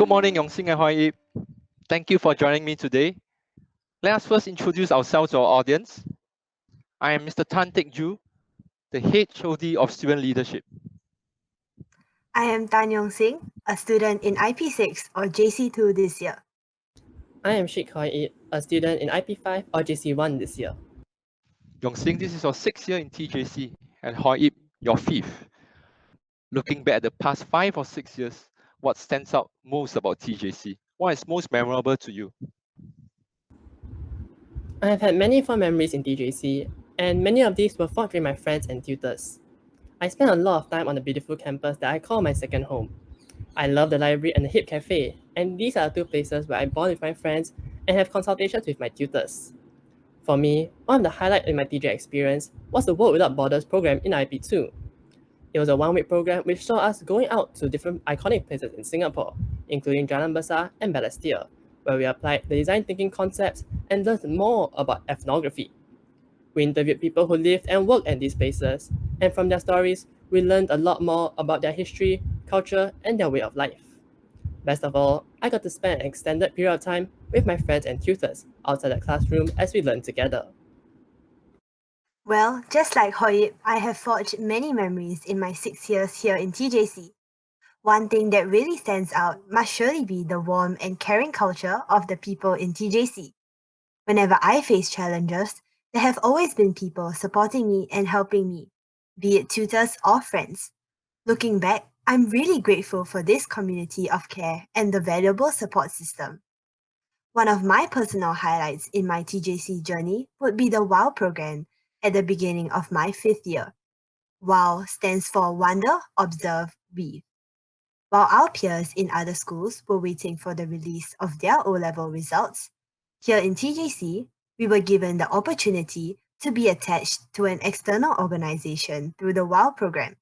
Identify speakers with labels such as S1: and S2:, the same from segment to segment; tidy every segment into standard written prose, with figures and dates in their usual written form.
S1: Good morning, Yong Xin and Yip. Thank you for joining me today. Let us first introduce ourselves to our audience. I am Mr. Tan Teck Ju, the HOD of Student Leadership.
S2: I am Tan Yong Xin, a student in IP6 or JC2 this year.
S3: I am Sheikh Yip, a student in IP5 or JC1 this year.
S1: Yong Xin, this is your 6th year in TJC, and Yip, your 5th. Looking back at the past 5 or 6 years, what stands out most about TJC? What is most memorable to you?
S3: I have had many fun memories in TJC, and many of these were forged with my friends and tutors. I spent a lot of time on the beautiful campus that I call my second home. I love the library and the hip cafe, and these are two places where I bond with my friends and have consultations with my tutors. For me, one of the highlights in my TJ experience was the World Without Borders program in IP2. It was a one-week program which saw us going out to different iconic places in Singapore, including Jalan Besar and Balestier, where we applied the design thinking concepts and learned more about ethnography. We interviewed people who lived and worked at these places, and from their stories, we learned a lot more about their history, culture, and their way of life. Best of all, I got to spend an extended period of time with my friends and tutors outside the classroom as we learned together.
S2: Well, just like Yip, I have forged many memories in my 6 years here in TJC. One thing that really stands out must surely be the warm and caring culture of the people in TJC. Whenever I face challenges, there have always been people supporting me and helping me, be it tutors or friends. Looking back, I'm really grateful for this community of care and the valuable support system. One of my personal highlights in my TJC journey would be the WOW program at the beginning of my 5th year. WOW stands for Wonder, Observe, Weave. While our peers in other schools were waiting for the release of their O-level results, here in TJC, we were given the opportunity to be attached to an external organization through the WOW program.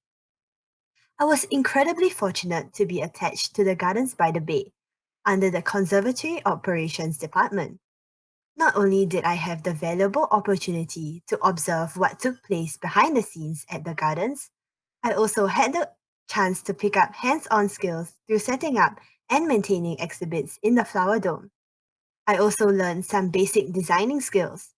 S2: I was incredibly fortunate to be attached to the Gardens by the Bay under the Conservatory Operations Department. Not only did I have the valuable opportunity to observe what took place behind the scenes at the gardens, I also had the chance to pick up hands-on skills through setting up and maintaining exhibits in the Flower Dome. I also learned some basic designing skills.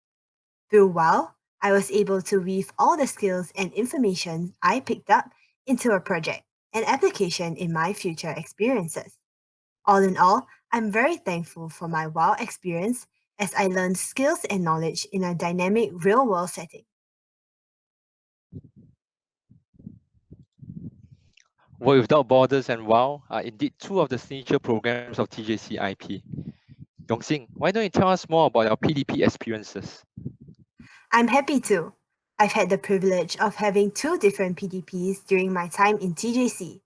S2: Through WOW, I was able to weave all the skills and information I picked up into a project, an application in my future experiences. All in all, I'm very thankful for my WOW experience as I learned skills and knowledge in a dynamic real-world setting.
S1: World Without Borders and WOW are indeed two of the signature programs of TJC IP. Yong Xin, why don't you tell us more about your PDP experiences?
S2: I'm happy to. I've had the privilege of having 2 different PDPs during my time in TJC.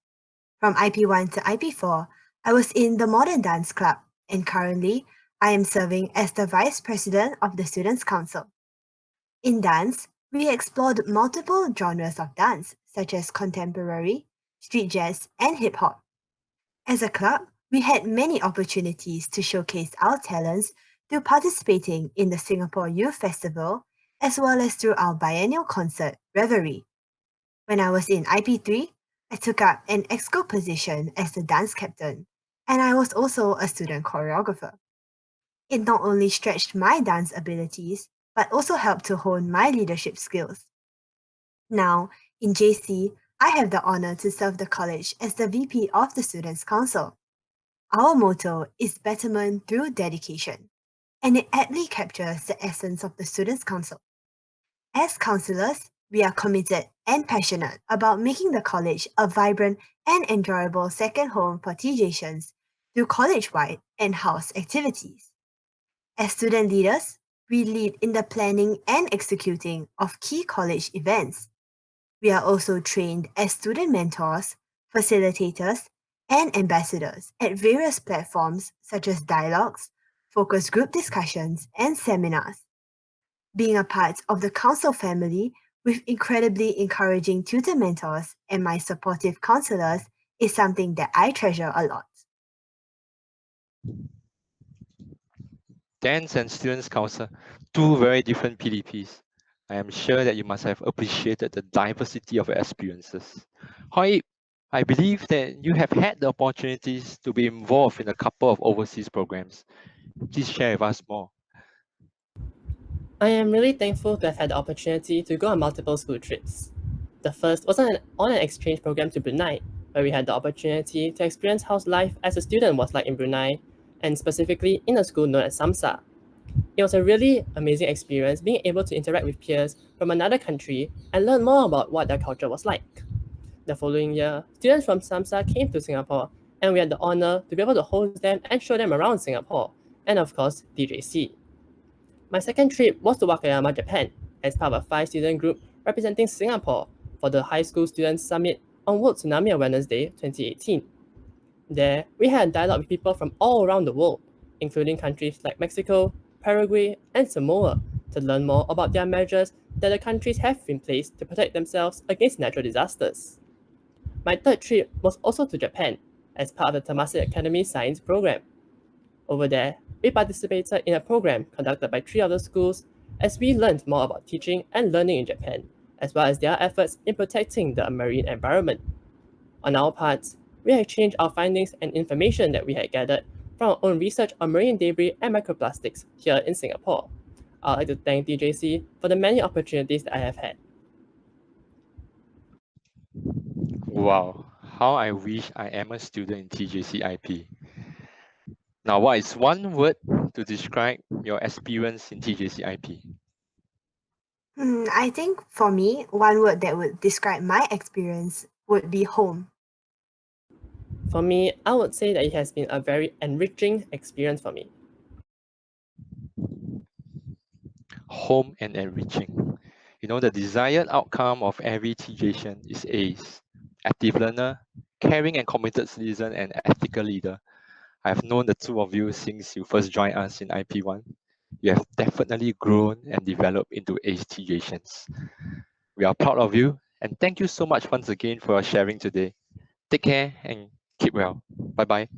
S2: From IP1 to IP4, I was in the Modern Dance Club, and currently, I am serving as the Vice President of the Students' Council. In dance, we explored multiple genres of dance, such as contemporary, street jazz, and hip-hop. As a club, we had many opportunities to showcase our talents through participating in the Singapore Youth Festival, as well as through our biennial concert, Reverie. When I was in IP3, I took up an exco position as the dance captain, and I was also a student choreographer. It not only stretched my dance abilities, but also helped to hone my leadership skills. Now, in JC, I have the honor to serve the college as the VP of the Students' Council. Our motto is betterment through dedication, and it aptly captures the essence of the Students' Council. As councillors, we are committed and passionate about making the college a vibrant and enjoyable second home for TJians through college-wide and house activities. As student leaders, we lead in the planning and executing of key college events. We are also trained as student mentors, facilitators, and ambassadors at various platforms such as dialogues, focus group discussions, and seminars. Being a part of the council family with incredibly encouraging tutor mentors and my supportive counselors is something that I treasure a lot.
S1: Dance and Students' Council, 2 very different PDPs. I am sure that you must have appreciated the diversity of your experiences. Yip, I believe that you have had the opportunities to be involved in a couple of overseas programs. Please share with us more.
S3: I am really thankful to have had the opportunity to go on multiple school trips. The first was on an exchange program to Brunei, where we had the opportunity to experience how life as a student was like in Brunei, and specifically in a school known as Samsa. It was a really amazing experience being able to interact with peers from another country and learn more about what their culture was like. The following year, students from Samsa came to Singapore, and we had the honor to be able to host them and show them around Singapore, and of course, DJC. My second trip was to Wakayama, Japan, as part of a 5-student group representing Singapore for the High School Students Summit on World Tsunami Awareness Day 2018. There, we had a dialogue with people from all around the world, including countries like Mexico, Paraguay, and Samoa, to learn more about their measures that the countries have in place to protect themselves against natural disasters. My third trip was also to Japan, as part of the Temasek Academy Science program. Over there, we participated in a program conducted by 3 other schools as we learned more about teaching and learning in Japan, as well as their efforts in protecting the marine environment. On our part, we exchanged our findings and information that we had gathered from our own research on marine debris and microplastics here in Singapore. I'd like to thank DJC for the many opportunities that I have had.
S1: Wow, how I wish I am a student in TJC IP. Now, what is one word to describe your experience in TJC IP?
S2: I think for me, one word that would describe my experience would be home.
S3: For me, I would say that it has been a very enriching experience for me.
S1: Home and enriching. You know, the desired outcome of every TJC is ACE. Active learner, caring and committed citizen, and ethical leader. I have known the two of you since you first joined us in IP1. You have definitely grown and developed into ACE TJCs. We are proud of you and thank you so much once again for your sharing today. Take care and keep well. Bye bye.